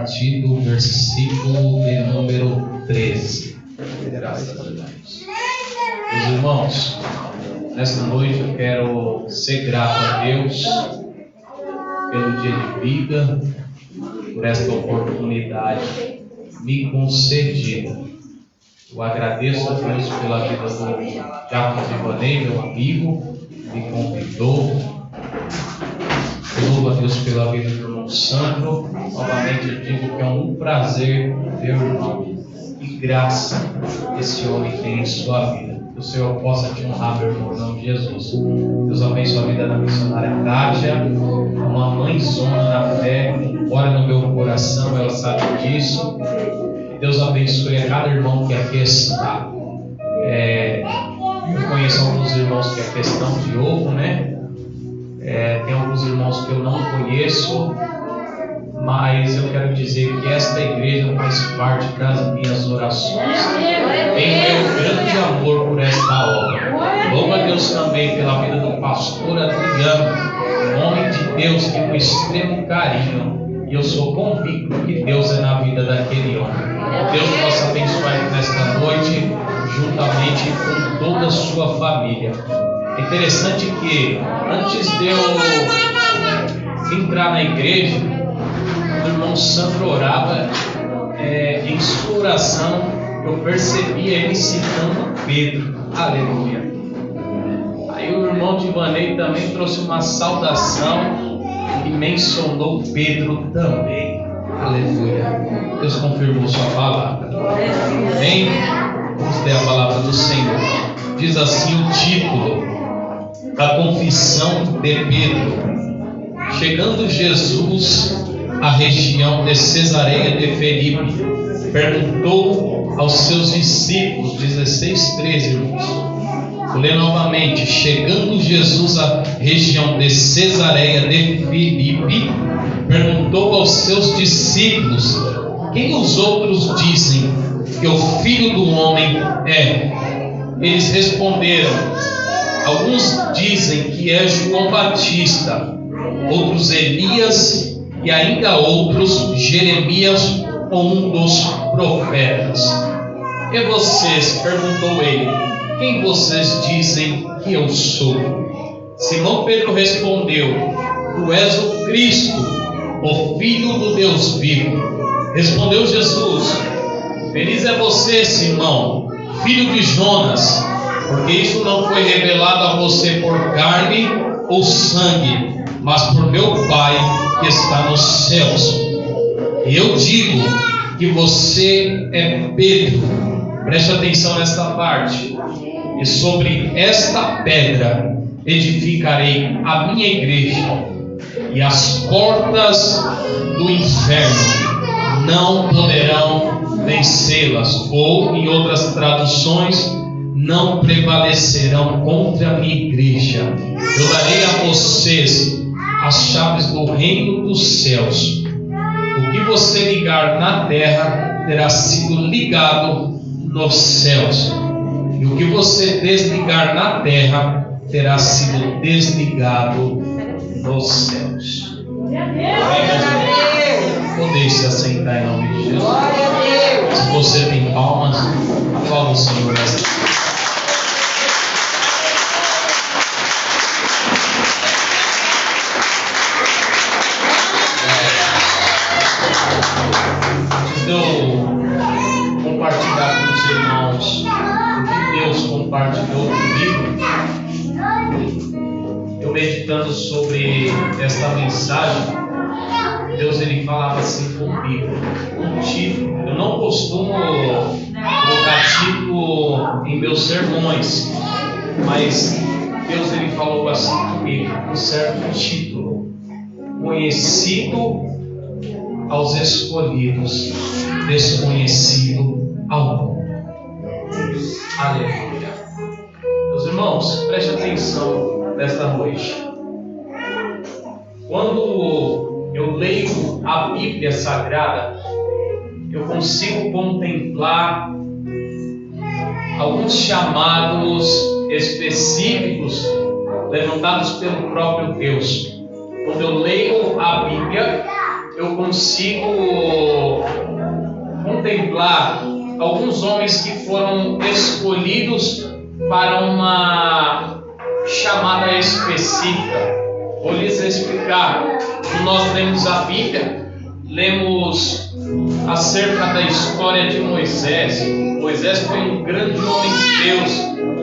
partir do versículo de número 13. Graças a Deus. Meus irmãos, nesta noite eu quero ser grato a Deus pelo dia de vida, por esta oportunidade me concedida. Eu agradeço a Deus pela vida do Jacques Ivanei, meu amigo, me convidou. Eu louvo a Deus pela vida do irmão Sandro. Novamente eu digo que é um prazer ver o irmão. E graça esse homem tem em sua vida. Que o Senhor possa te honrar, meu irmão, em nome de Jesus. Deus abençoe a vida da missionária Kátia, uma mãezona na fé, mora no meu coração, ela sabe disso. Que Deus abençoe a cada irmão que aqui está. Eu conheço alguns irmãos que aqui estão de ovo, né? Tem alguns irmãos que eu não conheço, mas eu quero dizer que esta igreja faz parte das minhas orações. Tenho meu grande amor por esta obra. Louvo a Deus também pela vida do pastor Adriano, um homem de Deus que com extremo carinho, e eu sou convicto que Deus é na vida daquele homem. Deus possa abençoar ele nesta noite, juntamente com toda a sua família. É interessante que antes de eu entrar na igreja, o irmão Sandro orava, em sua oração eu percebia ele citando Pedro. Aleluia. Aí o irmão Divanei também trouxe uma saudação e mencionou Pedro também. Aleluia. Deus confirmou sua palavra. Amém? Vamos ter a palavra do Senhor. Diz assim o título da confissão de Pedro. Chegando Jesus à região de Cesareia de Filipe, perguntou aos seus discípulos, 16:13, irmãos. Vou ler novamente. Chegando Jesus à região de Cesareia de Filipe, perguntou aos seus discípulos: quem os outros dizem que o Filho do Homem é? Eles responderam: alguns dizem que é João Batista, outros Elias e ainda outros Jeremias ou um dos profetas. E vocês? Perguntou ele: quem vocês dizem que eu sou? Simão Pedro respondeu: tu és o Cristo, o Filho do Deus vivo. Respondeu Jesus: feliz é você, Simão, filho de Jonas, porque isso não foi revelado a você por carne ou sangue, mas por meu Pai que está nos céus. E eu digo que você é Pedro. Preste atenção nesta parte. E sobre esta pedra edificarei a minha igreja, e as portas do inferno não poderão vencê-las. Ou, em outras traduções, não prevalecerão contra a minha igreja. Eu darei a vocês as chaves do reino dos céus. O que você ligar na terra terá sido ligado nos céus, e o que você desligar na terra terá sido desligado nos céus. Podeis se assentar em nome de Jesus. Se você tem palmas, aplauda o Senhor nesta. Eu compartilhar com os irmãos o que Deus compartilhou comigo. Eu meditando sobre esta mensagem, Deus ele falava assim comigo, um título. Eu não costumo colocar título em meus sermões, mas Deus ele falou assim comigo, um certo título: conhecido aos escolhidos, desconhecido ao mundo. Aleluia. Meus irmãos, preste atenção nesta noite. Quando eu leio a Bíblia Sagrada, eu consigo contemplar alguns chamados específicos levantados pelo próprio Deus. Quando eu leio a Bíblia, eu consigo contemplar alguns homens que foram escolhidos para uma chamada específica. Vou lhes explicar. Nós lemos a Bíblia, lemos acerca da história de Moisés. Moisés foi um grande homem de Deus,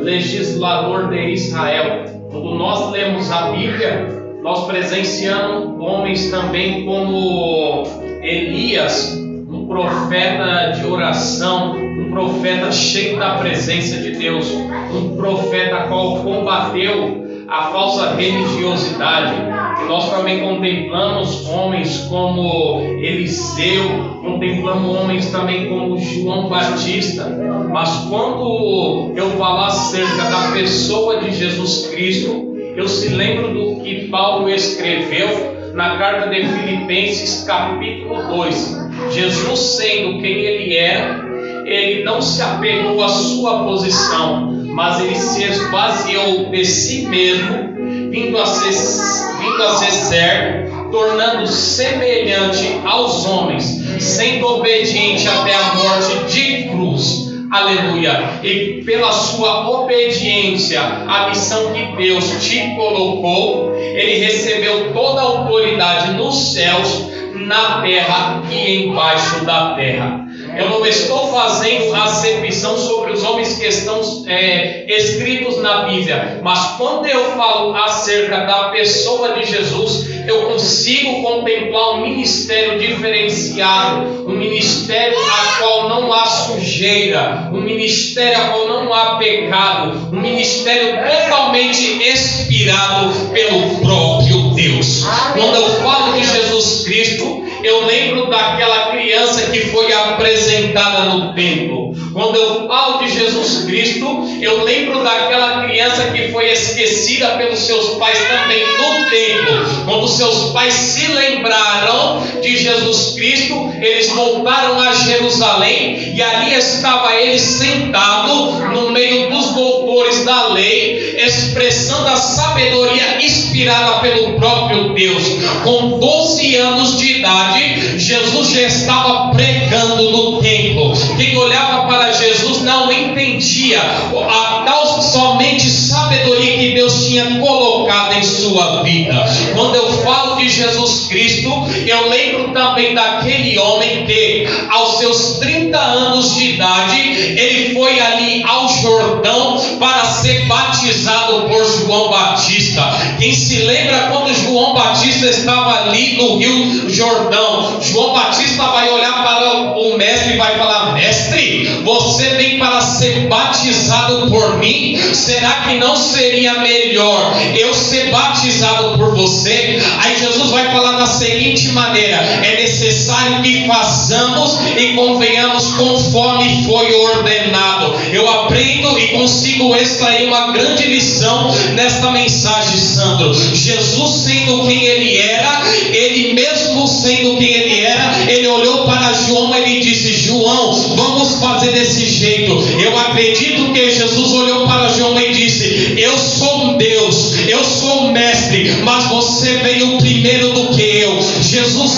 legislador de Israel. Quando nós lemos a Bíblia, nós presenciamos homens também como Elias, um profeta de oração, um profeta cheio da presença de Deus, um profeta qual combateu a falsa religiosidade. E nós também contemplamos homens como Eliseu, contemplamos homens também como João Batista. Mas quando eu falar acerca da pessoa de Jesus Cristo, eu se lembro do que Paulo escreveu na carta de Filipenses capítulo 2. Jesus, sendo quem ele era, ele não se apegou à sua posição, mas ele se esvaziou de si mesmo, vindo a ser servo, tornando semelhante aos homens, sendo obediente até a morte de cruz. Aleluia. E pela sua obediência à missão que Deus te colocou, ele recebeu toda a autoridade nos céus, na terra e embaixo da terra. Eu não estou fazendo acepção sobre os homens que estão escritos na Bíblia, mas quando eu falo acerca da pessoa de Jesus, eu consigo contemplar um ministério diferenciado, um ministério a qual não há sujeira, um ministério a qual não há pecado, um ministério totalmente inspirado pelo próprio Deus. Quando eu falo de Jesus Cristo, eu lembro daquela criança que foi apresentada no templo. Quando eu falo de Jesus Cristo, eu lembro daquela criança que foi esquecida pelos seus pais também no templo. Quando seus pais se lembraram de Jesus Cristo, eles voltaram a Jerusalém e ali estava ele sentado no meio dos doutores da lei, expressando a sabedoria inspirada pelo próprio Deus. Com 12 anos de idade, Jesus já estava pregando no templo. Quem olhava para Jesus não entendia a tal somente sabedoria que Deus tinha colocado em sua vida. Quando eu falo de Jesus Cristo, eu lembro também daquele homem que aos seus 30 anos de idade, ele foi ali ao Jordão para ser batizado por João Batista. Quem se lembra quando João Batista estava ali no Rio Jordão, João Batista vai olhar para o mestre e vai falar: mestre, você vem para ser batizado por mim? Será que não seria melhor eu ser batizado por você? Aí Jesus vai falar da seguinte maneira: é necessário que façamos e convenhamos conforme foi ordenado. Eu aprendo e consigo extrair uma grande lição nesta mensagem, Sandro. Jesus, sendo quem ele era, ele mesmo sendo quem ele era, ele olhou para João e ele disse: João, vamos fazer desse jeito. Eu acredito que Jesus olhou para João e disse: eu sou um Deus, eu sou um mestre, mas você veio primeiro do que eu. Jesus,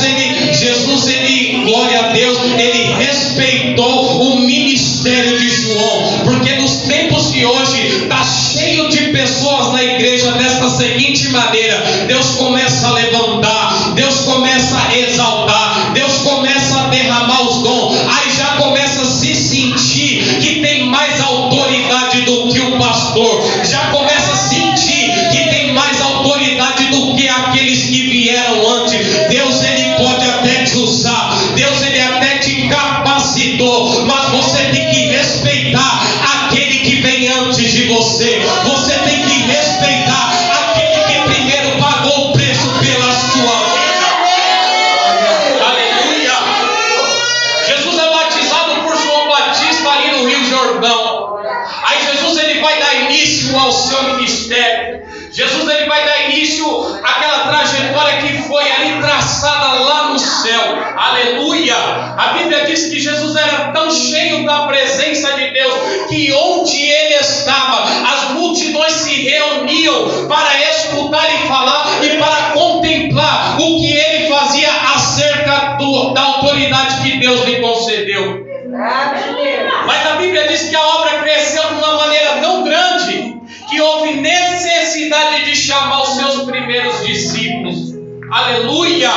glória a Deus, ele respeitou o ministério de João, porque nos tempos de hoje está cheio de pessoas na igreja desta seguinte maneira: Deus começa a levantar, Deus começa a exaltar, Deus começa a derramar os dons, aí já começa a se sentir que tem mais autoridade do que o pastor, já começa a sentir que tem mais autoridade do que aqueles que vieram antes. Deus, ele pode até te usar, Deus, ele até te capacitou, mas você tem que respeitar aquele que vem antes de você. Você tem que respeitar aquele que primeiro pagou o preço pela sua vida. Aleluia! Jesus é batizado por João Batista ali no Rio Jordão. Aí Jesus, ele vai dar início ao seu ministério. Jesus, ele vai dar início àquela trajetória que foi ali traçada lá no céu. Aleluia! A Bíblia diz que Jesus era tão cheio da presença de Deus que onde ele estava, as multidões se reuniam para escutar e falar e para contemplar o que ele fazia acerca da autoridade capacidade que Deus lhe concedeu. Mas a Bíblia diz que a obra cresceu de uma maneira tão grande que houve necessidade de chamar os seus primeiros discípulos. Aleluia!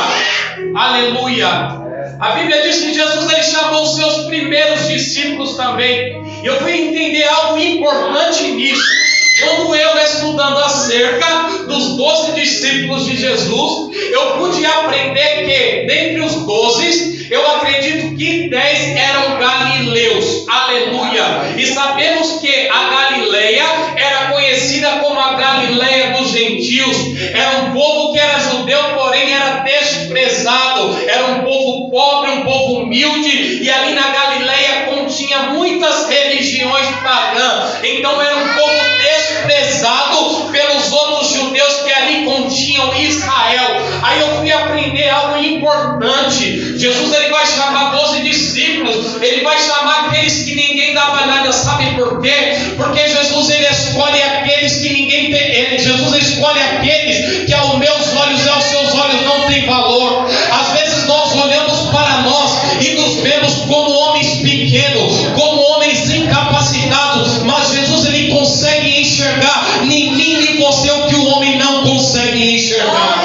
Aleluia! A Bíblia diz que Jesus ele chamou os seus primeiros discípulos também. E eu fui entender algo importante nisso. Quando eu estudando acerca dos 12 discípulos de Jesus, eu pude aprender que dentre os 12, eu acredito que 10 eram galileus. Aleluia! E sabemos que a Galileia era conhecida como a Galileia dos gentios. Era um povo que era judeu, porém era desprezado. Era um povo pobre, um povo humilde. E ali na Galileia continha muitas religiões pagãs. Então era um povo desprezado pelos outros judeus que ali continham Israel. Aí eu fui aprender algo importante. Jesus ele vai chamar 12 discípulos. Ele vai chamar aqueles que ninguém dava nada. Sabe por quê? Porque Jesus ele escolhe aqueles que ninguém tem. Jesus escolhe aqueles que aos meus olhos e aos seus olhos não tem valor. Às vezes nós olhamos para nós e nos vemos como homens pequenos, como homens incapacitados, mas Jesus ele consegue enxergar em mim e você o que o homem não consegue enxergar.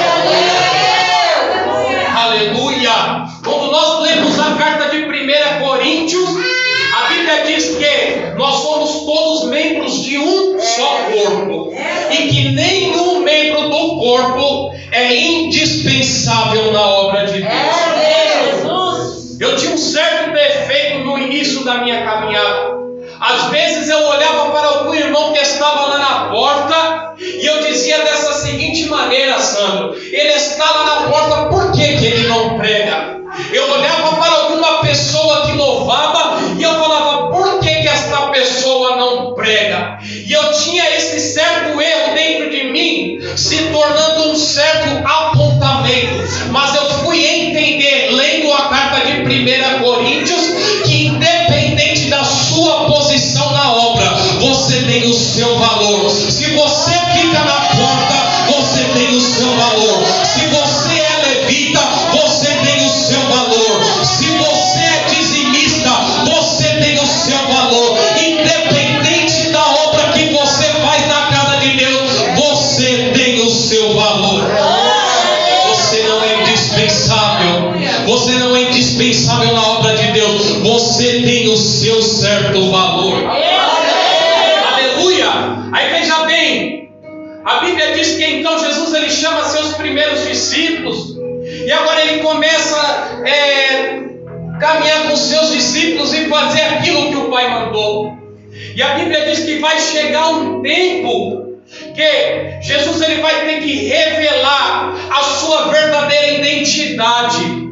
Aleluia! Quando nós lemos a carta de 1 Coríntios, a Bíblia diz que nós somos todos membros de um só corpo e que nenhum membro do corpo é indispensável na obra de Deus. Eu tinha um certo defeito no início da minha caminhada. Às vezes eu olhava para algum irmão que estava lá na porta e eu dizia dessa seguinte maneira: Sandro, ele está lá na porta, por que ele não prega? Eu olhava para alguma pessoa que louvava e eu falava: por que esta pessoa não prega? E eu tinha esse certo erro dentro de mim, se tornando um certo apontamento. Mas eu fui entender, lendo a carta de 1 Coríntios, que independente da sua posição na obra, você tem o seu valor. Se você fica na porta, você tem o seu valor. Se você é levita, você tem o seu valor. Se você é dizimista, você tem o seu valor. Independente da obra que você faz na casa de Deus, você tem o seu valor. Você não é indispensável. Você não é indispensável na obra de Deus. Você tem o seu certo valor. Aleluia! Aí veja bem, a Bíblia diz que então Jesus ele chama seus primeiros discípulos e agora ele começa a caminhar com seus discípulos e fazer aquilo que o Pai mandou. E a Bíblia diz que vai chegar um tempo que Jesus ele vai ter que revelar a sua verdadeira identidade.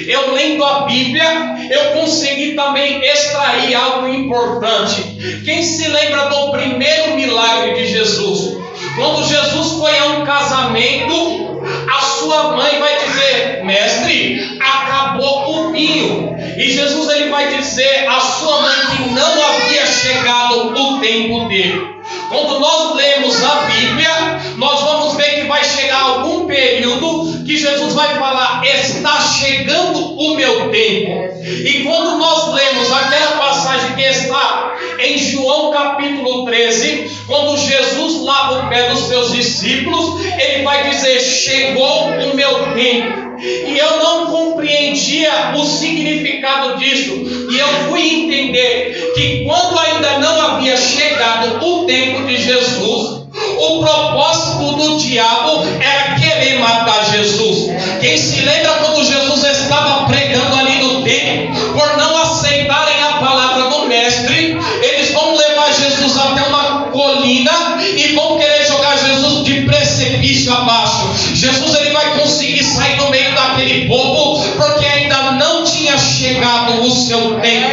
Eu lendo a Bíblia, eu consegui também extrair algo importante. Quem se lembra do primeiro milagre de Jesus? Quando Jesus foi a um casamento, a sua mãe vai dizer: mestre, acabou o vinho. E Jesus ele vai dizer à sua mãe que não havia chegado o tempo dele. Quando nós lemos a Bíblia, nós vamos ver que vai chegar algum período que Jesus vai falar: está chegando o meu tempo. E quando nós lemos aquela passagem que está em João capítulo 13, quando Jesus lava o pé dos seus discípulos, ele vai dizer: chegou o meu tempo. E eu não compreendia o significado disso. E eu fui entender que quando ainda não havia chegado o tempo de Jesus, o propósito do diabo era querer matar Jesus. Quem se lembra quando Jesus estava pregando ali no templo, por não aceitarem a palavra do mestre, eles vão levar Jesus até uma colina e vão querer jogar Jesus de precipício abaixo. Jesus ele vai conseguir sair no meio daquele povo, porque ainda não tinha chegado o seu tempo.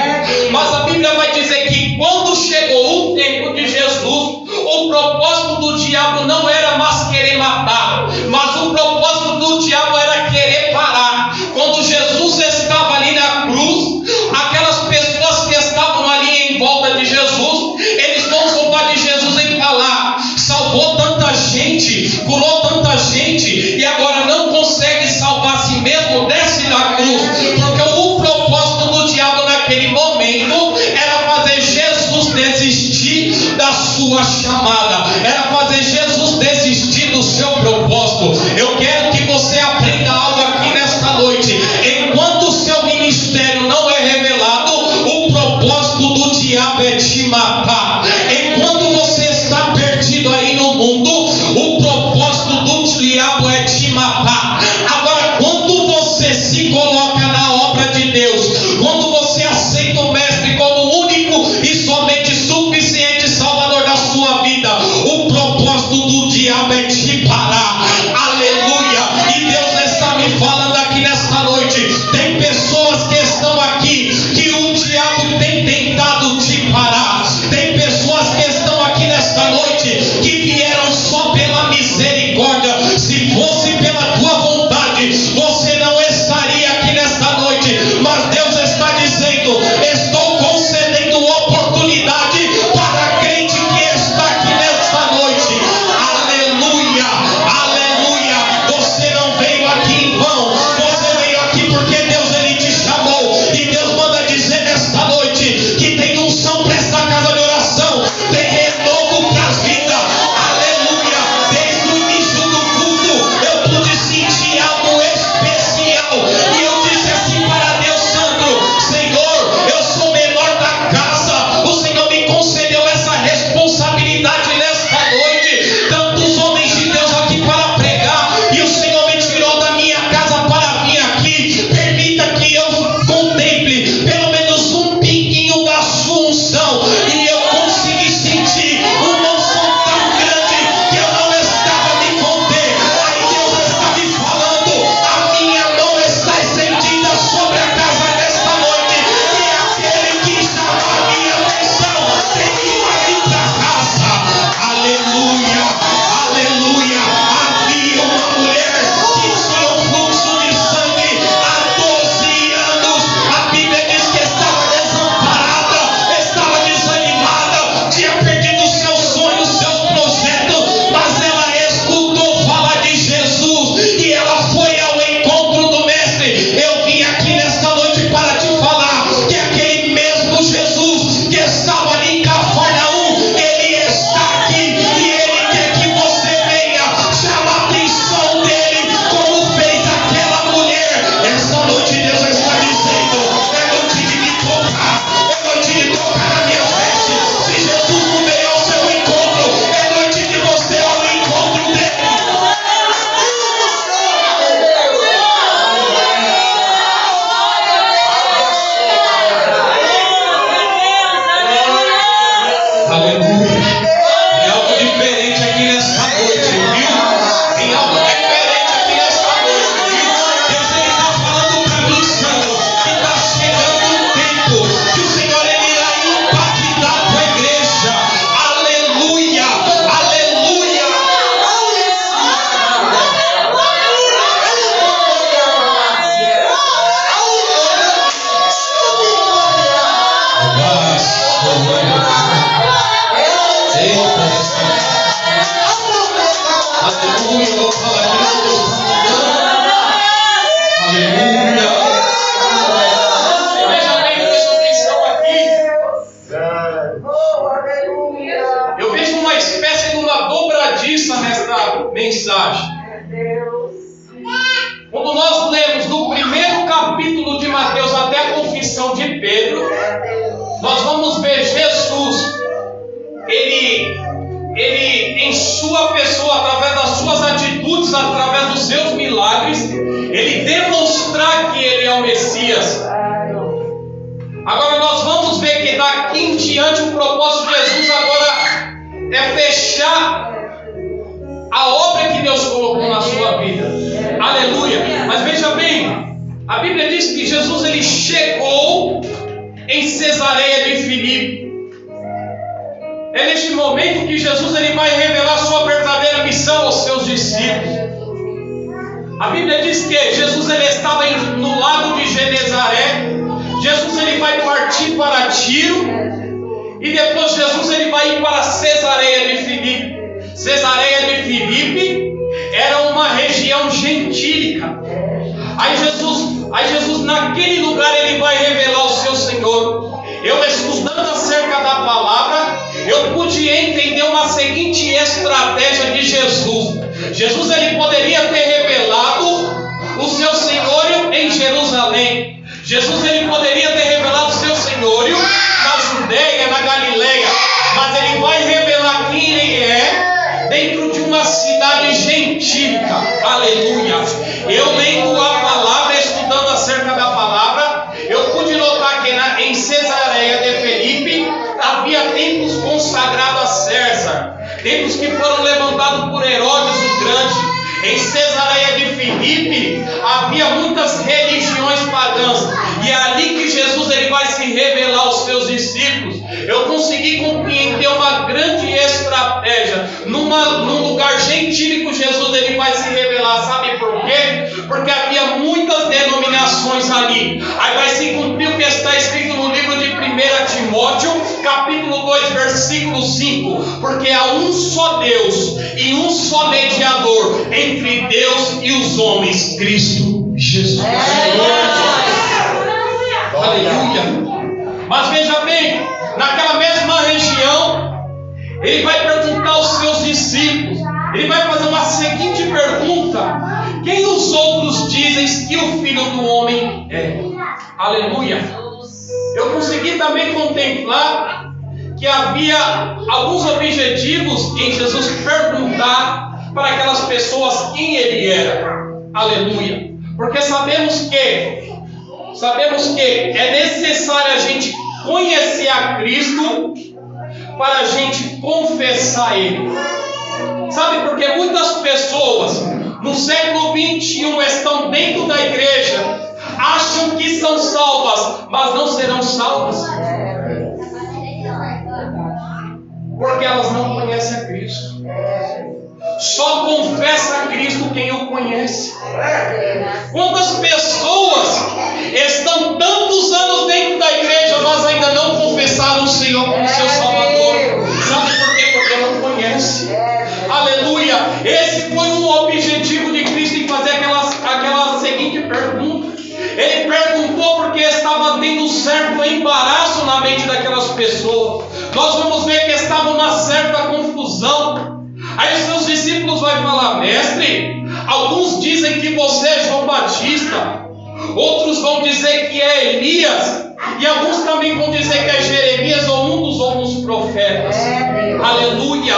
Mas a Bíblia vai dizer que quando chegou o tempo de Jesus, o propósito do diabo não era mais querer matar, mas o propósito do diabo era querer parar. Quando Jesus estava ali na cruz, aquelas pessoas que estavam ali em volta de Jesus, eles vão zombar de Jesus e falar: salvou tanta gente, curou tanta gente, e agora Deus, quando você aceita o Mestre como único e somente suficiente Salvador da sua vida, o propósito do diabo é te parar. Aleluia! E Deus está me falando aqui nesta noite. Tem pessoas que estão aqui que o diabo tem tentado te parar. Tem pessoas que estão aqui nesta noite que vieram só pela misericórdia. Se fosse pela tua vontade, você não estaria aqui nesta noite. Mas Deus está dizendo: estou concedendo oportunidade para crente que está aqui nesta noite. Aleluia, aleluia. Você não veio aqui em vão. Você veio aqui porque Deus ele te chamou. E Deus manda dizer nesta noite que tem unção para esta casa de oração. Tem renovo para as vidas. Aleluia. Desde o início do culto eu pude sentir algo especial. E eu disse assim para Deus Santo: Senhor, eu sou o menor da casa. O Senhor me concedeu essa responsabilidade nesta noite. Tantos homens de Deus aqui para pregar, e o Senhor me tirou da minha casa para vir aqui. Permita que eu contemple pelo menos um pinguinho da sua unção. E eu consegui sentir uma unção tão grande que eu não estava me conter. Aí Deus está me falando: a minha mão está estendida sobre a casa nesta noite. E aquele que chama a minha atenção tem que ir para casa. Aleluia, aleluia. Havia uma mulher que tinha um fluxo de sangue há 12 anos. A Bíblia diz que estava desamparada, estava desanimada, tinha perdido seus sonhos, seus projetos, mas ela escutou falar de Jesus e ela foi ao encontro do Mestre. Eu vim aqui nesta noite para te falar que aquele mesmo Jesus que estava ali em Cafarnaum, ele está aqui e ele quer que você venha. Chama a atenção dele como fez aquela mulher. Essa noite Deus está dizendo: é noite de me tocar, é noite de tocar na minha veste. Se Jesus não veio ao seu encontro, é noite de você ir ao encontro dele. Aleluia. Tem algo diferente aqui nesta noite, viu? Tem algo diferente aqui nesta noite, viu? Deus ele está falando para mim, Senhor, que está chegando um tempo que o Senhor ele irá impactar a tua igreja. Aleluia, aleluia. Aleluia, eu vou falar aqui no Deus. Aleluia. Veja bem, presta atenção aqui. Eu vejo uma espécie de uma dobradiça nesta mensagem. Quando nós lemos do primeiro capítulo de Mateus até a confissão de Pedro, nós vamos ver Jesus, ele em sua pessoa, através das suas atitudes, através dos seus milagres, ele demonstrar que ele é o Messias. Agora nós vamos ver que daqui em diante o propósito de Jesus agora é fechar a obra que Deus colocou na sua vida. Aleluia. Mas veja bem, a Bíblia diz que Jesus ele chegou em Cesareia de Filipe. É neste momento que Jesus ele vai revelar sua verdadeira missão aos seus discípulos. A Bíblia diz que Jesus ele estava no lago de Genezaré. Jesus ele vai partir para Tiro e depois Jesus ele vai ir para Cesareia de Filipe. Cesareia de Filipe era uma região gentílica. Aí Jesus naquele lugar ele vai revelar o seu Senhor. Eu estudando acerca da palavra, eu pude entender uma seguinte estratégia de Jesus. Jesus ele poderia ter revelado o seu senhorio em Jerusalém. Jesus ele poderia ter revelado o seu senhorio na Judeia, na Galileia. Mas ele vai revelar quem ele é dentro de uma cidade gentílica. Aleluia. Eu lendo a palavra, estudando acerca da palavra, tempos que foram levantados por Herodes o Grande. Em Cesareia de Filipe havia muitas religiões pagãs, e é ali que Jesus ele vai se revelar aos seus discípulos. Eu consegui compreender uma grande estratégia. Num lugar gentílico, Jesus ele vai se revelar. Sabe por quê? Porque havia muitas denominações ali. Aí vai se cumprir o que está escrito no livro de 1 Timóteo, capítulo 2, versículo 5. Porque há um só Deus e um só mediador entre Deus e os homens, Cristo Jesus. Aleluia. Mas veja bem, naquela mesma região, ele vai perguntar aos seus discípulos, ele vai fazer uma seguinte pergunta: quem os outros dizem que o Filho do Homem é? Aleluia. Eu consegui também contemplar que havia alguns objetivos em Jesus perguntar para aquelas pessoas quem ele era. Aleluia. Porque sabemos que é necessário a gente conhecer a Cristo para a gente confessar Ele. Sabe, porque muitas pessoas no século 21 estão dentro da igreja, acham que são salvas, mas não serão salvas, porque elas não conhecem a Cristo. Só confessa a Cristo quem o conhece. Quantas pessoas estão tantos anos dentro da igreja, mas ainda não confessaram o Senhor como seu Salvador? Sabe por quê? Porque não conhece. Aleluia. Esse foi um objetivo de Cristo em fazer aquela seguinte pergunta. Ele perguntou porque estava tendo um certo embaraço na mente daquelas pessoas. Nós vamos ver que estava uma certa confusão. Aí os seus discípulos vão falar: mestre, alguns dizem que você é João Batista, outros vão dizer que é Elias, e alguns também vão dizer que é Jeremias ou um dos outros profetas. Aleluia.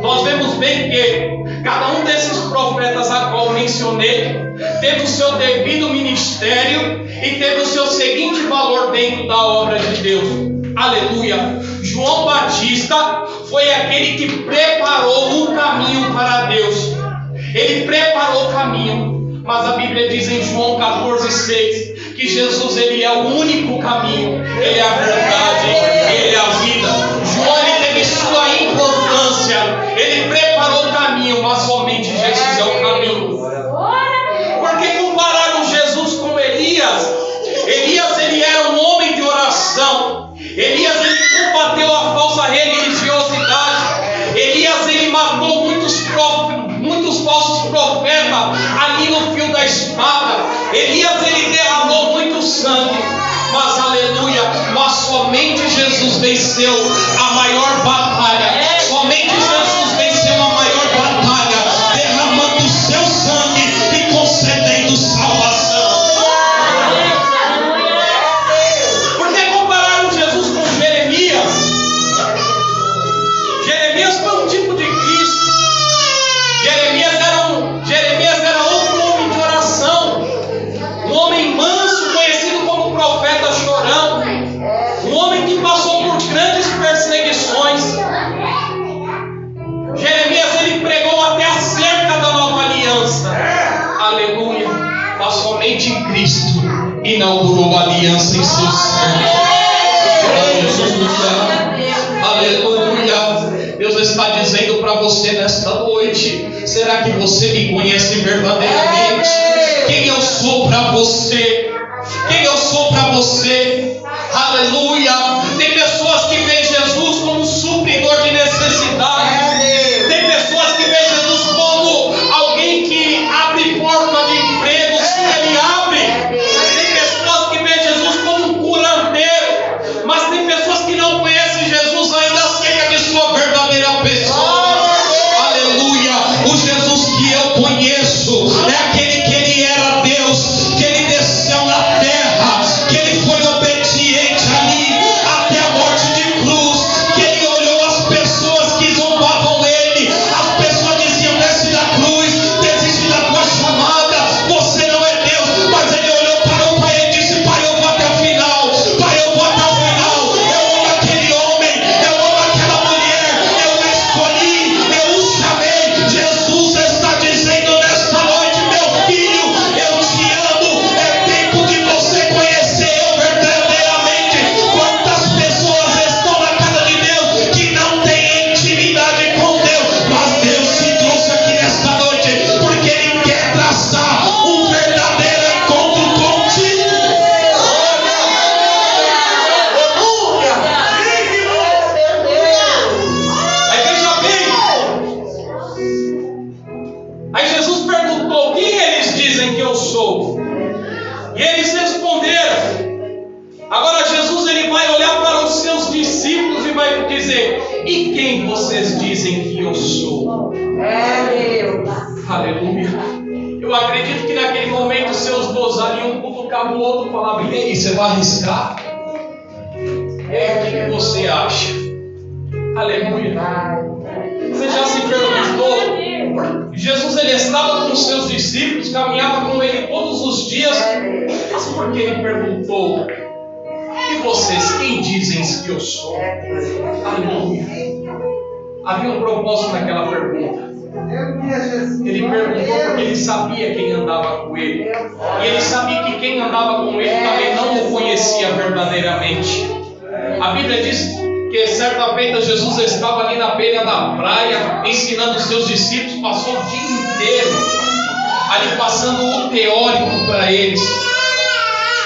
Nós vemos bem que cada um desses profetas a qual mencionei teve o seu devido ministério e teve o seu seguinte valor dentro da obra de Deus. Aleluia. João Batista foi aquele que preparou um caminho para Deus. Ele preparou o caminho. Mas a Bíblia diz em João 14,6 que Jesus ele é o único caminho, ele é a verdade, ele é a vida. João ele teve sua importância, ele preparou o caminho, mas somente Jesus é o caminho. Porque compararam Jesus com Elias? Elias ele era um homem de oração. Elias ele combateu a falsa religiosidade. Elias ele matou muitos falsos profetas ali no fio da espada. Elias ele derramou muito sangue. Mas aleluia, mas somente Jesus venceu a maior batalha. Somente Jesus venceu a maior batalha, derramando o seu sangue e concedendo salvação. Jeremias foi um tipo de Cristo. Jeremias era outro homem de oração, um homem manso, conhecido como profeta chorão, um homem que passou por grandes perseguições. Jeremias ele pregou até acerca da nova aliança. Aleluia. Mas somente Cristo inaugurou a aliança em seu sangue. Aleluia. Deus está dizendo para você nesta noite: será que você me conhece verdadeiramente? Quem eu sou para você? Quem eu sou para você? Aleluia. Tem pessoas que veem Jesus como um supridor de necessidade. Tem pessoas que veem Jesus como alguém que abre porta de emprego se ele abre. Tem pessoas que veem Jesus como um curandeiro. Mas tem pessoas que não conhecem Jesus ainda acerca de sua verdadeira pessoa. Aleluia. O Jesus que eu conheço é aquele que ele era Deus, que ele desceu na terra, que ele foi obediente ali e quem vocês dizem que eu sou? Aleluia. Eu acredito que naquele momento seus 12 ali, um cutucava o outro e falava: e aí, você vai arriscar? E aí, o que você acha? Aleluia. Você já se perguntou? Jesus, ele estava com seus discípulos, caminhava com ele todos os dias, mas por que ele perguntou: e vocês, quem dizem que eu sou? Aleluia. Havia um propósito naquela pergunta. Ele perguntou porque ele sabia quem andava com ele. E ele sabia que quem andava com ele também não o conhecia verdadeiramente. A Bíblia diz que certa feita Jesus estava ali na beira da praia, ensinando os seus discípulos, passou o dia inteiro ali passando o teórico para eles.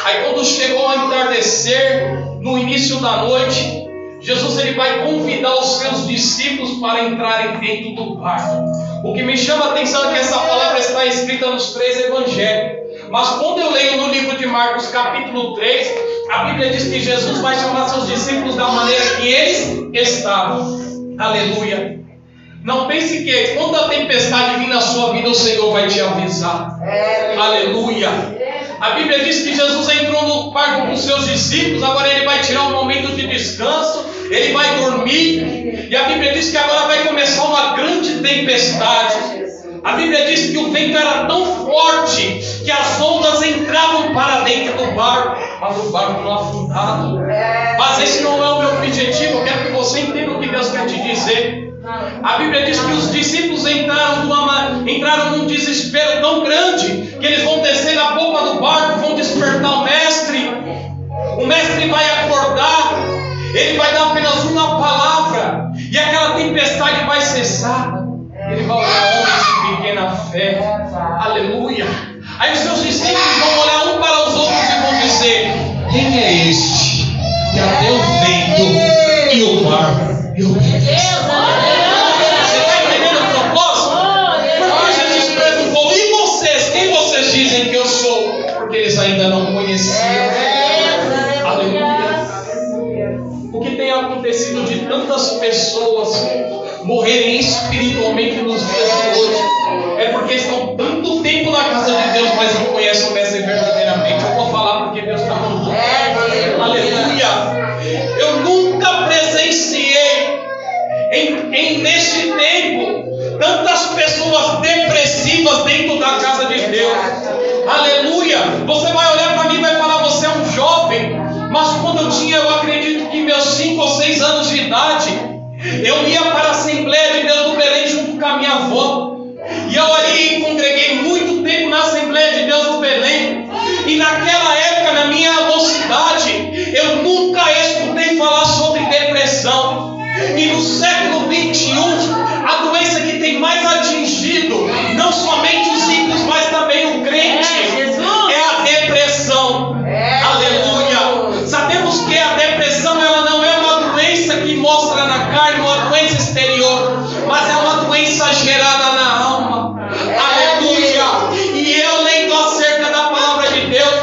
Aí quando chegou ao entardecer, no início da noite, Jesus ele vai convidar os seus discípulos para entrarem dentro do barco. O que me chama a atenção é que essa palavra está escrita nos 3 evangelhos. Mas quando eu leio no livro de Marcos capítulo 3, a Bíblia diz que Jesus vai chamar seus discípulos da maneira que eles estavam. Aleluia. Não pense que quando a tempestade vir na sua vida, o Senhor vai te avisar. Aleluia. A Bíblia diz que Jesus entrou no barco com seus discípulos, agora ele vai tirar um momento de descanso, ele vai dormir, e a Bíblia diz que agora vai começar uma grande tempestade. A Bíblia diz que o vento era tão forte que as ondas entravam para dentro do barco, mas o barco não afundava. Mas esse não é o meu objetivo, eu quero que você entenda o que Deus quer te dizer. A Bíblia diz que os discípulos entraram num desespero tão grande que eles vão descer na polpa do barco, vão despertar o mestre. O mestre vai acordar, ele vai dar apenas uma palavra e aquela tempestade vai cessar. Ele vai olhar homens de pequena fé. Aleluia. Aí os seus discípulos vão olhar um para os outros e vão dizer: quem é este que até o vento e o mar e o vento? Você está entendendo o propósito? Porque Jesus perguntou: e vocês? Quem vocês dizem que eu sou? Porque eles ainda não conheciam. Aleluia. O que tem acontecido de tantas pessoas morrerem espiritualmente nos dias de hoje é porque estão tanto tempo na casa de Deus, mas não conhecem o Mestre verdadeiramente. Eu vou falar porque Deus está mandando. Aleluia. Eu nunca presenciei neste tempo tantas pessoas depressivas dentro da casa de Deus. Aleluia. Você vai olhar para mim e vai falar: você é um jovem. Mas quando eu acredito que meus 5 ou 6 anos de idade, eu ia para a Assembleia de Deus do Belém junto com a minha avó. E eu ali congreguei muito tempo na Assembleia de Deus do Belém. E naquela época, na minha mocidade, eu nunca escutei falar sobre depressão. E no século 21, a doença que tem mais atingido não somente os ímpios, mas também o crente, é a depressão. Aleluia. Sabemos que a depressão ela não é uma doença que mostra na carne, uma doença exterior, mas é uma doença gerada na alma. Aleluia. E eu lendo acerca da palavra de Deus,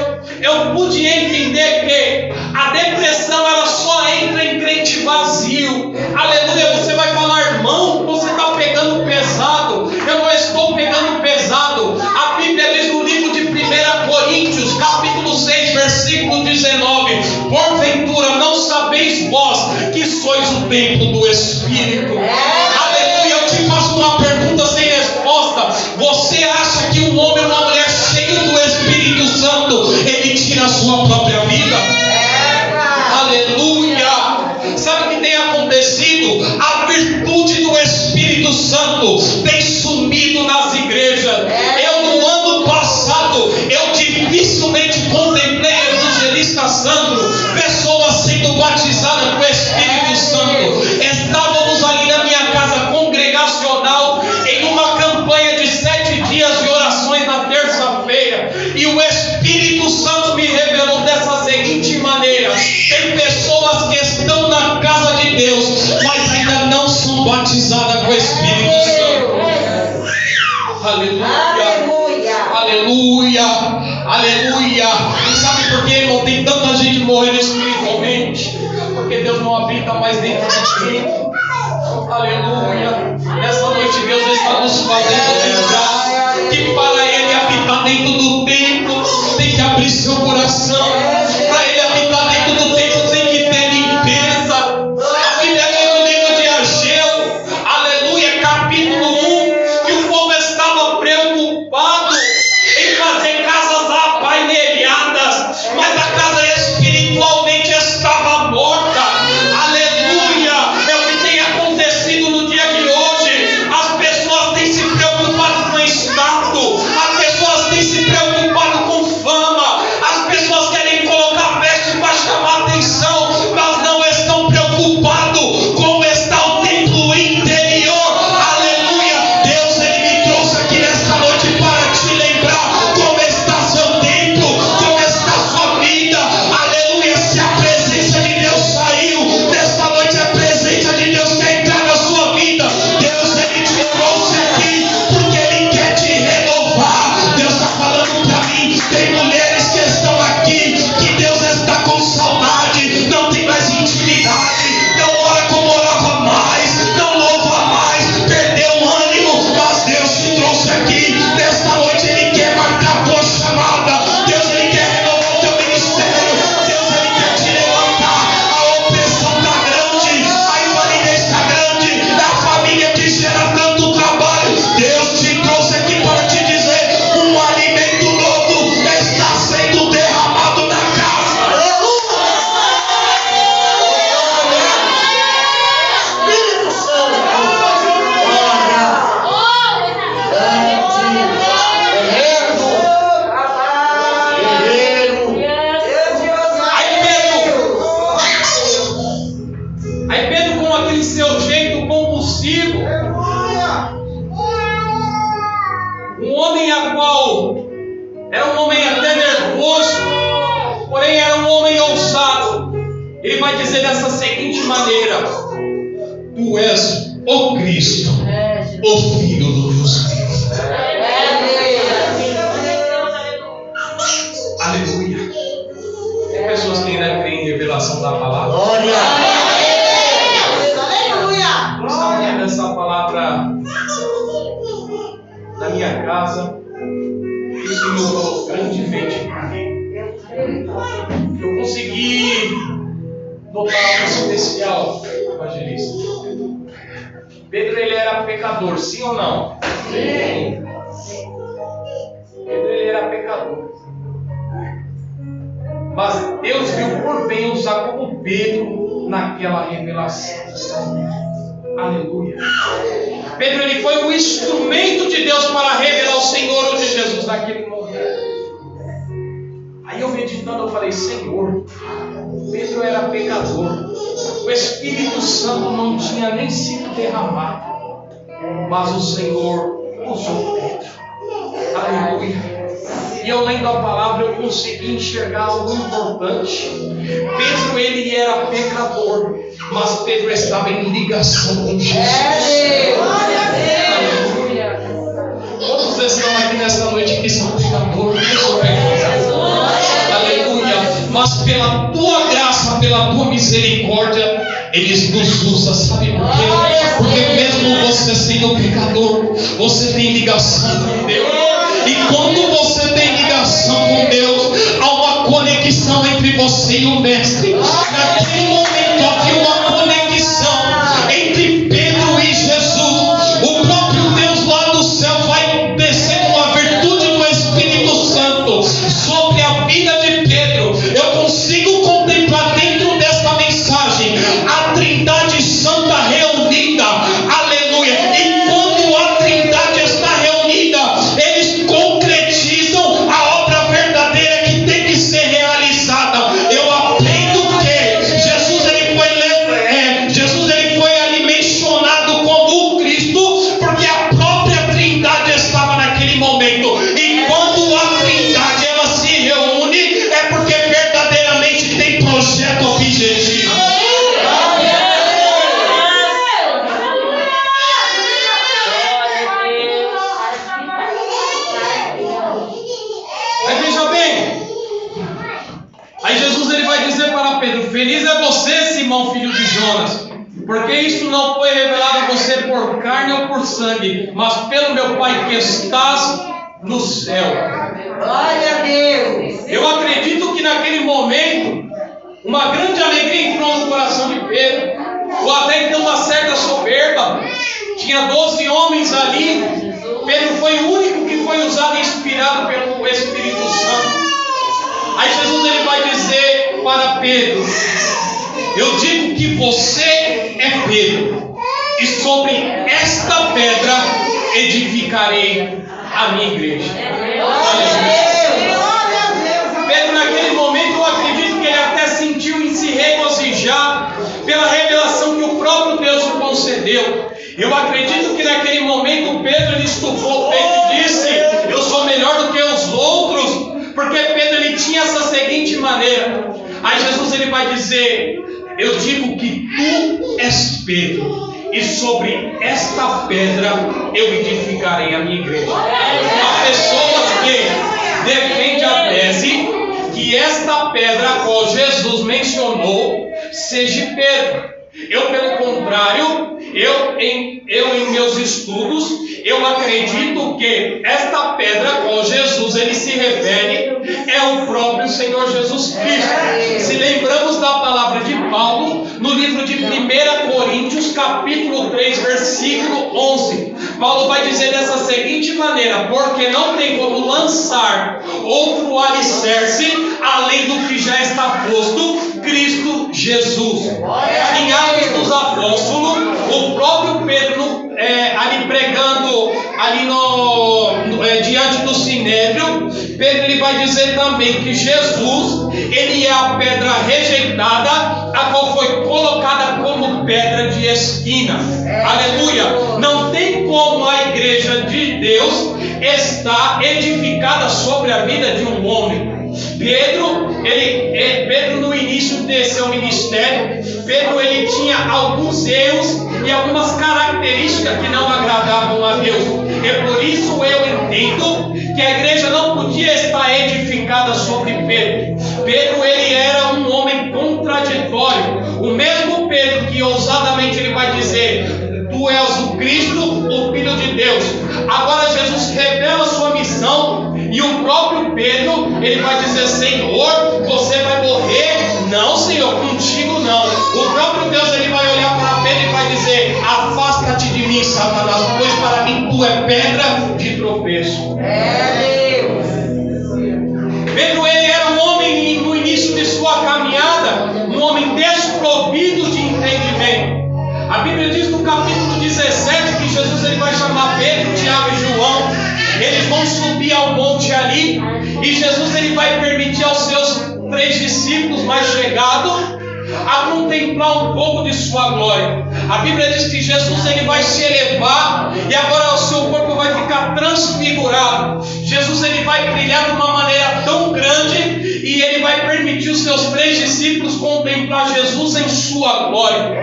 eu pude entender que a depressão ela só entra em crente vazio. Aleluia. Você vai falar: irmão, você está pegando pesado. Eu não estou pegando pesado. A Bíblia diz no livro de 1 Coríntios capítulo 6 versículo 19: porventura não sabeis vós que sois o templo do Espírito? Aleluia. Eu te faço uma pergunta sem resposta. Você acha que um homem ou uma mulher cheio do Espírito Santo, ele tira a sua própria vida? Aleluia. Sabe o que tem acontecido? A virtude do Espírito Santo tem sumido nas igrejas. Eu no ano passado, eu dificilmente contemplei, evangelista Sandro, pessoas sendo batizadas com o Espírito Santo. Estávamos ali na minha casa congregacional em uma campanha de 7 dias de orações na terça-feira, e o Espírito Santo me revelou dessa seguinte maneira: tem pessoas que estão na casa de Deus, mas ainda não são batizadas com o Espírito Santo. Aleluia. Aleluia. Aleluia. E sabe por que, irmão, tem tanta gente morrendo espiritualmente? Porque Deus não habita mais dentro de ti. Aleluia. Nessa noite Deus está nos fazendo lembrar que para Ele habitar dentro do templo tem que abrir seu coração. Para Ele habitar dentro do templo tem que ter limpeza. A Bíblia diz no livro de Ageu, aleluia, capítulo 1, que o povo estava preocupado em fazer casas apainelhadas, mas a casa espiritualmente estava morta. Aleluia. É o que tem acontecido no dia de hoje. As pessoas têm se preocupado com status, as pessoas têm se preocupado com fama, as pessoas querem colocar veste para chamar atenção, mas não estão preocupados como está o templo interior. Aleluia. Deus, Ele me trouxe aqui nesta noite para te lembrar como está seu templo, como está sua vida. Aleluia. Se a presença de Deus saiu, nesta noite a presença de Deus quer entrar na sua vida. Deus, Ele te trouxe aqui porque Ele quer te renovar. Deus está falando para mim, tem mulheres que estão aqui, que Deus está com saudade, não tem mais intimidade, não ora como orava mais, não louva mais, perdeu o ânimo, mas Deus te trouxe aqui. Nesta noite Ele quer marcar a tua chamada. Deus, Ele quer renovar o teu ministério. Deus, Ele quer te levantar. A opressão está grande, a invalidez está grande, a família que gera tanto trabalho. Deus te trouxe aqui para te dizer, um alimento novo está sendo derramado na casa. Espírito Santo, Aí Pedro, com aquele seu jeito compulsivo, um homem a qual era um homem até nervoso, porém era um homem ousado, ele vai dizer dessa seguinte maneira: Tu és o Cristo, o Filho do Deus vivo. Aleluia. Tem pessoas que ainda creem em revelação da palavra. Eu estava lendo essa palavra na minha casa e o Senhor falou grandemente para mim. Eu consegui notar algo especial, evangelista. Pedro, ele era pecador, sim ou não? Sim. Pedro, ele era pecador. Mas Deus viu por bem usar como Pedro naquela revelação. Aleluia. Pedro, ele foi o instrumento de Deus para revelar o Senhor de Jesus naquele momento. Aí eu meditando, eu falei: Senhor, Pedro era pecador, o Espírito Santo não tinha nem sido derramado, mas o Senhor usou Pedro. Aleluia. E eu lendo a palavra, eu consegui enxergar algo importante. Pedro, ele era pecador, mas Pedro estava em ligação com Jesus. Aleluia. Quantos estão aqui nesta noite que são pecadores? Aleluia. Mas pela tua graça, pela tua misericórdia, eles nos usam, sabe por quê? Porque mesmo você sendo pecador, você tem ligação com Deus. E quando você tem ligação com Deus, há uma conexão entre você e o Mestre. Naquele momento havia uma conexão entre Pedro e Jesus. O próprio Deus lá do céu vai descer com a virtude do Espírito Santo sobre a vida de Pedro. Eu consigo contemplar dentro desta mensagem a Trindade Santa reunida. Aleluia. E quando a Trindade está reunida, eles concretizam a obra verdadeira que tem que ser realizada. Eu aprendo que Jesus ele foi ali mencionado como o Cristo, porque a própria Trindade estava naquele momento. E quando a Trindade ela se reúne, é porque verdadeiramente tem projeto objetivo. Aí veja bem, aí Jesus ele vai dizer para Pedro: Feliz é você, Simão, filho de Jonas, Porque isso não foi revelado a você por carne ou por sangue, mas pelo meu Pai que estás no céu. Glória a Deus. Eu acredito que naquele momento, uma grande alegria entrou no coração de Pedro, ou até então uma certa soberba. Tinha 12 homens ali. Pedro foi o único que foi usado e inspirado pelo Espírito Santo. Aí Jesus ele vai dizer para Pedro: eu digo que você é Pedro, e sobre esta pedra edificarei a minha igreja. Pedro, naquele momento, eu acredito que ele até sentiu em se regozijar pela revelação que o próprio Deus lhe concedeu. Eu acredito que naquele momento Pedro ele estufou o peito e disse: eu sou melhor do que os outros, porque Pedro ele tinha essa seguinte maneira. Aí Jesus ele vai dizer: eu digo que tu és Pedro, e sobre esta pedra eu edificarei a minha igreja. Há pessoas que defendem a tese que esta pedra a qual Jesus mencionou seja Pedro. Eu, pelo contrário, em meus estudos, eu acredito que esta pedra a qual Jesus ele se refere é o próprio Senhor Jesus Cristo. Se lembramos da palavra de Paulo no livro de 1 Coríntios, capítulo 3, versículo 11. Paulo vai dizer dessa seguinte maneira: porque não tem como lançar outro alicerce além do que já está posto, Cristo Jesus. Em Atos dos Apóstolos, o próprio Pedro ali pregando ali diante do Sinédrio, Pedro ele vai dizer também que Jesus ele é a pedra rejeitada, a qual foi colocada como pedra de esquina. Aleluia! Não tem como a igreja de Deus estar edificada sobre a vida de um homem. Pedro no início de seu ministério, Pedro ele tinha alguns erros e algumas características que não agradavam a Deus. E por isso eu entendo que a igreja não podia estar edificada sobre Pedro. Pedro ele era um homem contraditório. O mesmo Pedro que ousadamente ele vai dizer: tu és o Cristo, o Filho de Deus. Agora Jesus revela sua missão e o próprio Pedro ele vai dizer: Senhor, você vai morrer? Não, Senhor, contigo não. O próprio Deus ele vai olhar para Pedro e vai dizer: afasta-te de mim, Satanás, pois para mim tu é pedra de tropeço. Pedro ele era um homem no início de sua caminhada, um homem desprovido de entendimento. A Bíblia diz no capítulo 17 que Jesus ele vai chamar Pedro, Tiago e João. Eles vão subir ao monte ali, e Jesus ele vai permitir aos seus 3 discípulos mais chegados a contemplar um pouco de sua glória. A Bíblia diz que Jesus ele vai se elevar, e agora o seu corpo vai ficar transfigurado. Jesus ele vai brilhar de uma maneira tão grande, e ele vai permitir os seus 3 discípulos contemplar Jesus em sua glória.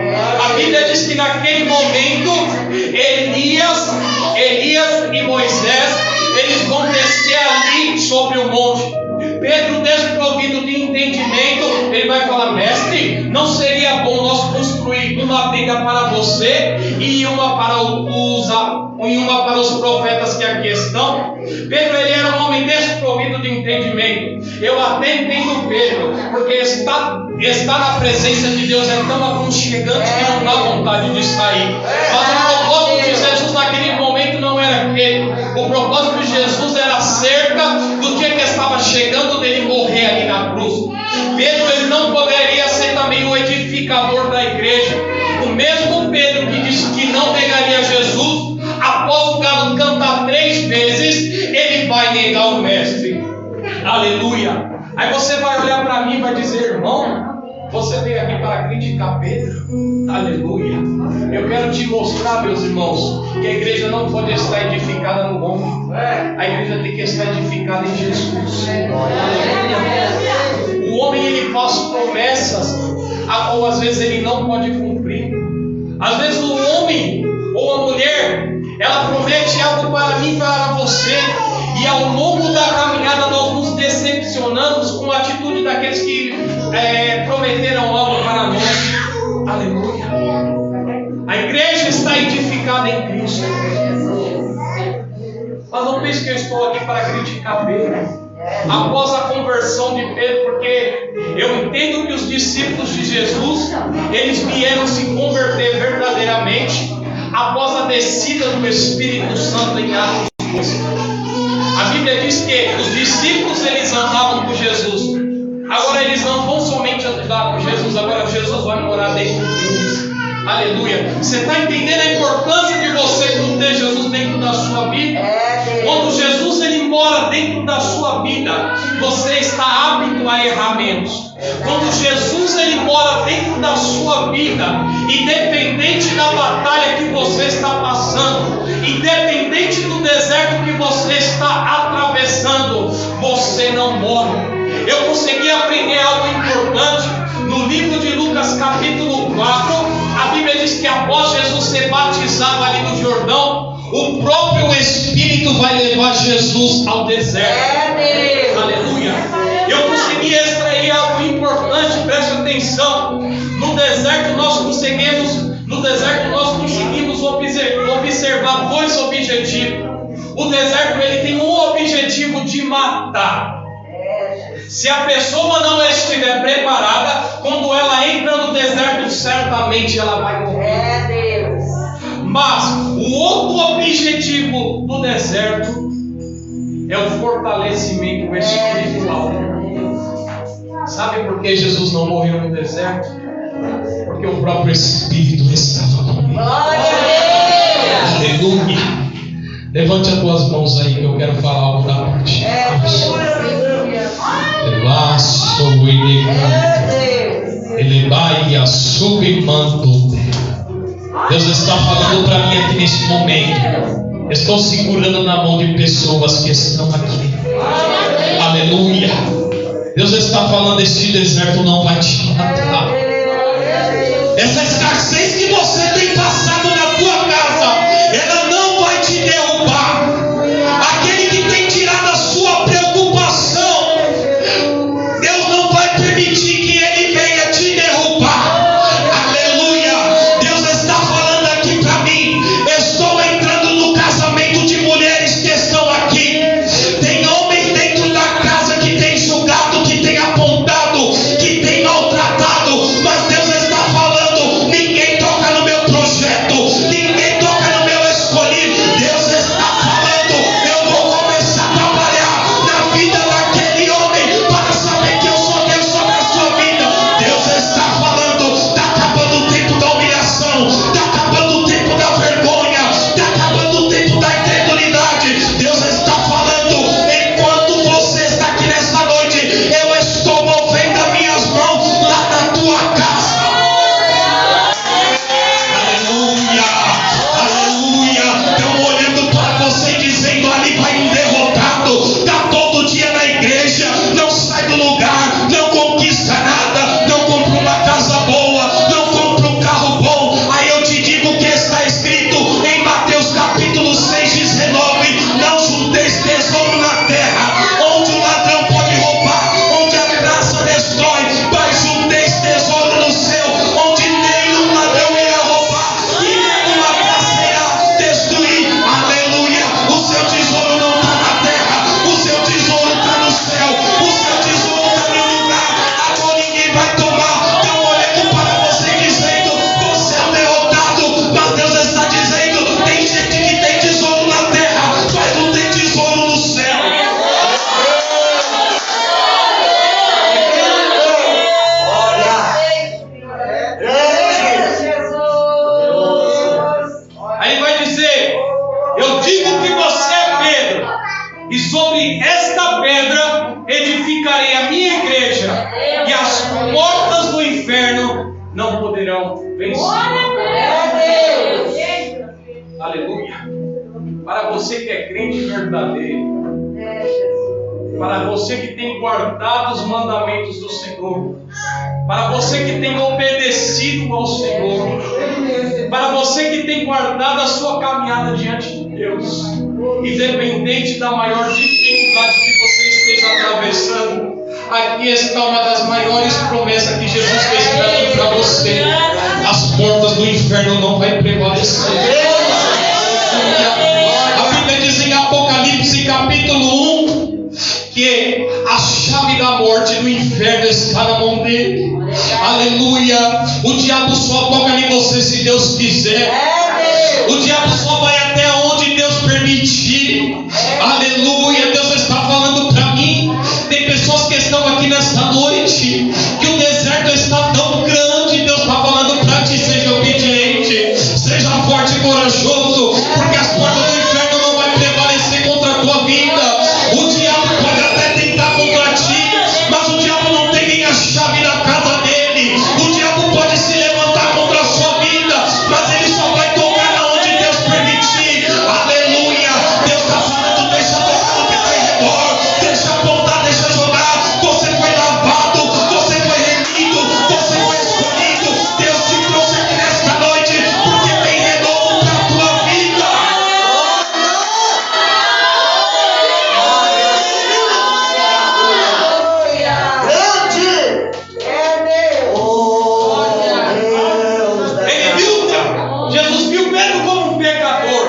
A Bíblia diz que naquele momento Elias e Moisés eles vão descer ali sobre o monte. Pedro, desprovido de entendimento, ele vai falar: mestre, não seria bom nós construir uma tenda para você e uma para os profetas que aqui estão? Pedro ele era um homem desprovido de entendimento. Eu até entendo Pedro, porque estar na presença de Deus é tão aconchegante que não dá vontade de sair. Mas o propósito de Jesus naquele momento não era aquele. O propósito de Jesus era acerca do que estava chegando dele morrer ali na cruz. Pedro ele não poderia ser também o edificador da igreja. O mesmo Pedro que disse que não negaria Jesus, após o galo cantar 3 vezes, ele vai negar o mestre. Aleluia! Aí você vai olhar para mim e vai dizer: irmão, você veio aqui para criticar Pedro? Aleluia! Eu quero te mostrar, meus irmãos, que a igreja não pode estar edificada no homem. A igreja tem que estar edificada em Jesus. O homem ele faz promessas a qual às vezes ele não pode cumprir. Às vezes o homem ou a mulher ela promete algo para mim e para você, e ao longo da caminhada nós nos decepcionamos com a atitude daqueles que prometeram algo para nós. Aleluia! santificada em Cristo. Mas não pense que eu estou aqui para criticar Pedro após a conversão de Pedro, porque eu entendo que os discípulos de Jesus, eles vieram se converter verdadeiramente após a descida do Espírito Santo em Atos 12. A Bíblia diz que os discípulos, eles andavam com Jesus. Agora eles não vão somente andar com Jesus, agora Jesus vai morar dentro deles. Aleluia. Você está entendendo a importância de você ter Jesus dentro da sua vida? Quando Jesus ele mora dentro da sua vida, você está apto a errar menos. Quando Jesus ele mora dentro da sua vida, independente da batalha que você está passando, independente do deserto que você está atravessando, você não morre. Eu consegui aprender algo importante no livro de Lucas capítulo 4. A Bíblia diz que após Jesus ser batizado ali no Jordão, o próprio Espírito vai levar Jesus ao deserto. Aleluia. Eu consegui extrair algo importante, preste atenção. No deserto nós conseguimos observar dois objetivos. O deserto ele tem um objetivo de matar. Se a pessoa não estiver preparada, quando ela entra no deserto, certamente ela vai morrer. Mas o outro objetivo do deserto é o fortalecimento espiritual. Sabe por que Jesus não morreu no deserto? Porque o próprio Espírito estava com ele. Aleluia. Levante as tuas mãos aí que eu quero falar algo da parte de Deus. Deus está falando para mim aqui nesse momento. Estou segurando na mão de pessoas que estão aqui. Aleluia. Deus está falando: este deserto não vai te matar. Essa escassez que você tem passado na tua casa, ela não vai te derrubar. Aquele que tem tirado a sua preocupação, Deus não vai permitir que ele venha te derrubar. Aleluia. Deus está falando aqui para mim. Estou entrando no casamento de mulheres que estão aqui. Tem homens dentro da casa que tem julgado, que tem apontado, que tem maltratado, mas Deus está falando: ninguém toca no meu projeto, ninguém toca no meu escolhido. Deus está falando: eu vou começar a trabalhar na vida daquele homem para saber que eu sou Deus sobre a sua vida. Deus está falando: está acabando o tempo da humilhação, está acabando o tempo da vergonha, está acabando o tempo da incredulidade. Deus está falando: enquanto você está aqui nessa noite, eu estou movendo as minhas mãos lá na tua casa. Aleluia, aleluia. Estão olhando para você e dizendo: ali vai um derrotado, está todo dia na igreja, não sai do lugar, não conquista nada, não compra uma casa boa, não compra um carro bom. Aí eu te digo que está escrito em Mateus capítulo 6:19: não junteis tesouro na terra, onde o ladrão pode roubar, onde a traça destrói, mas junteis tesouro no céu, onde nenhum ladrão irá roubar e nenhuma traça irá destruir. Aleluia. O seu tesouro não está na terra, o seu tesouro está no céu, o seu tesouro está no lugar a qual ninguém vai tomar. Estão olhando para você dizendo: você é um derrotado, mas Deus está dizendo: tem gente que tem tesouro na terra, mas não tem tesouro no céu. Aí vai dizer: eu digo que você é Pedro, e sobre esta pedra edificarei a minha igreja, e as portas do inferno não poderão vencer. Aleluia. Para você que é crente verdadeiro, para você que tem guardado os mandamentos do Senhor, para você que tem obedecido ao Senhor, para você que tem guardado a sua caminhada diante de Deus, independente da maior dificuldade que você esteja atravessando, aqui está uma das maiores promessas que Jesus fez para mim e para você: as portas do inferno não vão prevalecer. O diabo só toca em você se Deus quiser. O diabo só vai até onde Deus permitir. Aleluia. Deus está falando para mim. Tem pessoas que estão aqui nessa noite, que o deserto está tão grande. Deus está falando para ti: seja obediente, seja forte e corajoso, porque as portas do inferno não vão prevalecer contra a tua vida. O diabo pode até tentar contra ti, mas o diabo não tem nem a chave da casa dele. O diabo pode se levantar contra a sua vida, mas ele só vai tocar aonde Deus permitir. Aleluia. Deus está falando: deixa tocar no que está em redor, deixa apontar, deixa jogar. Você foi lavado, você foi remido, você foi escolhido. Deus te trouxe aqui nesta noite porque tem renovo para a tua vida. Ele viu, Jesus viu Pedro como um pecador.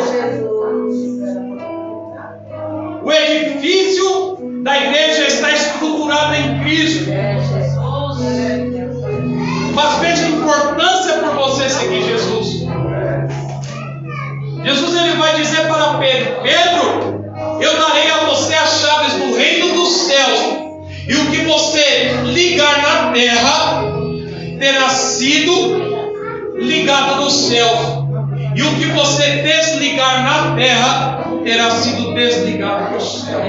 O edifício da igreja está estruturado em Cristo. Mas veja a importância por você seguir Jesus. Jesus ele vai dizer para Pedro: Pedro, eu darei a você as chaves do reino dos céus, e o que você ligar na terra terá sido ligado no céu, e o que você desligar na terra terá sido desligado no céu.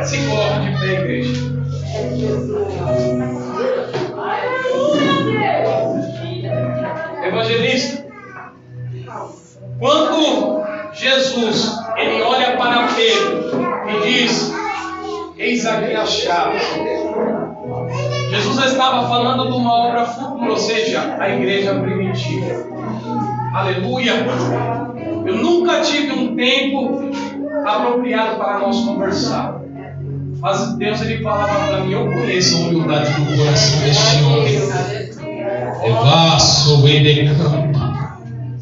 Se coloca de pé, igreja. Evangelista, quando Jesus ele olha para Pedro e diz: eis aqui a chave, Jesus estava falando de uma obra futura, ou seja, a igreja primitiva. Aleluia. Eu nunca tive um tempo apropriado para nós conversar, mas Deus ele falava para mim: eu conheço a humildade do coração deste homem.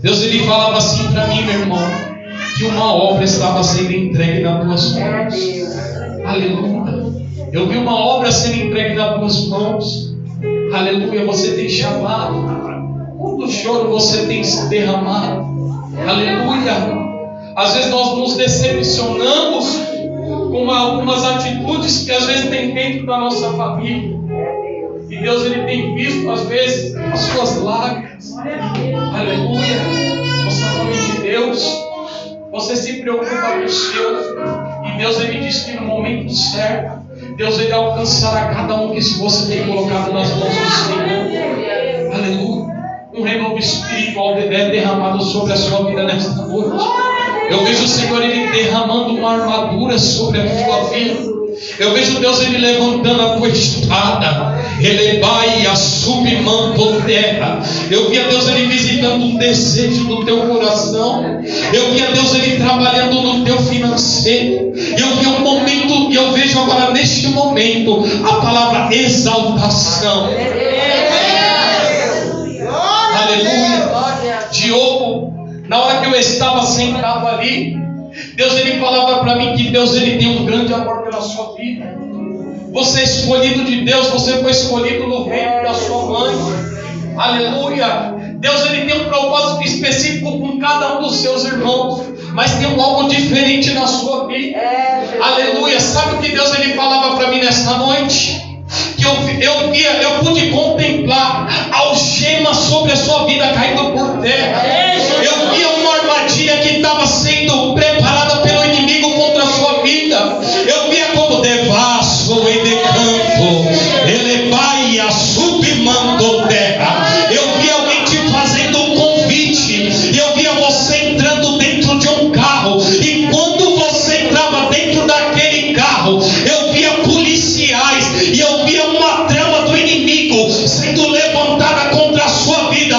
Deus ele falava assim para mim, meu irmão, que uma obra estava sendo entregue nas tuas mãos. Aleluia. Eu vi uma obra sendo entregue nas tuas mãos. Aleluia. Você tem chamado. Quanto choro você tem se derramado. Aleluia. Às vezes nós nos decepcionamos com algumas atitudes que às vezes tem dentro da nossa família. E Deus ele tem visto às vezes as suas lágrimas. Aleluia. Você é o nome de Deus. Você se preocupa com os seus. E Deus ele diz que no momento certo Deus ele alcançará cada um que você tem colocado nas mãos do Senhor. Aleluia. Um renovo espiritual é derramado sobre a sua vida nesta noite. Eu vejo o Senhor ele derramando uma armadura sobre a sua vida. Eu vejo Deus ele levantando a tua espada. Ele vai a submanto terra. Eu via Deus ele visitando um desejo do teu coração. Eu via Deus ele trabalhando no teu financeiro. Eu vi um momento, e eu vejo agora neste momento a palavra exaltação. Aleluia. Diogo, na hora que eu estava sentado ali, Deus ele falava para mim que Deus ele tem um grande amor pela sua vida. Você é escolhido de Deus, você foi escolhido no ventre da sua mãe. Aleluia. Deus ele tem um propósito específico com cada um dos seus irmãos, mas tem algo diferente na sua vida. Aleluia. Sabe o que Deus ele falava para mim nesta noite? Que eu pude contemplar algemas sobre a sua vida caindo por terra. Eu via uma armadilha que estava sendo preparada pelo inimigo contra a sua vida. Eu via como devasso e decanto, ele vai a submando terra. Eu via alguém te fazendo um convite. Eu via você entrando dentro de um carro, e quando você entrava dentro daquele carro, eu via policiais, e eu via uma trama do inimigo sendo levantada contra a sua vida.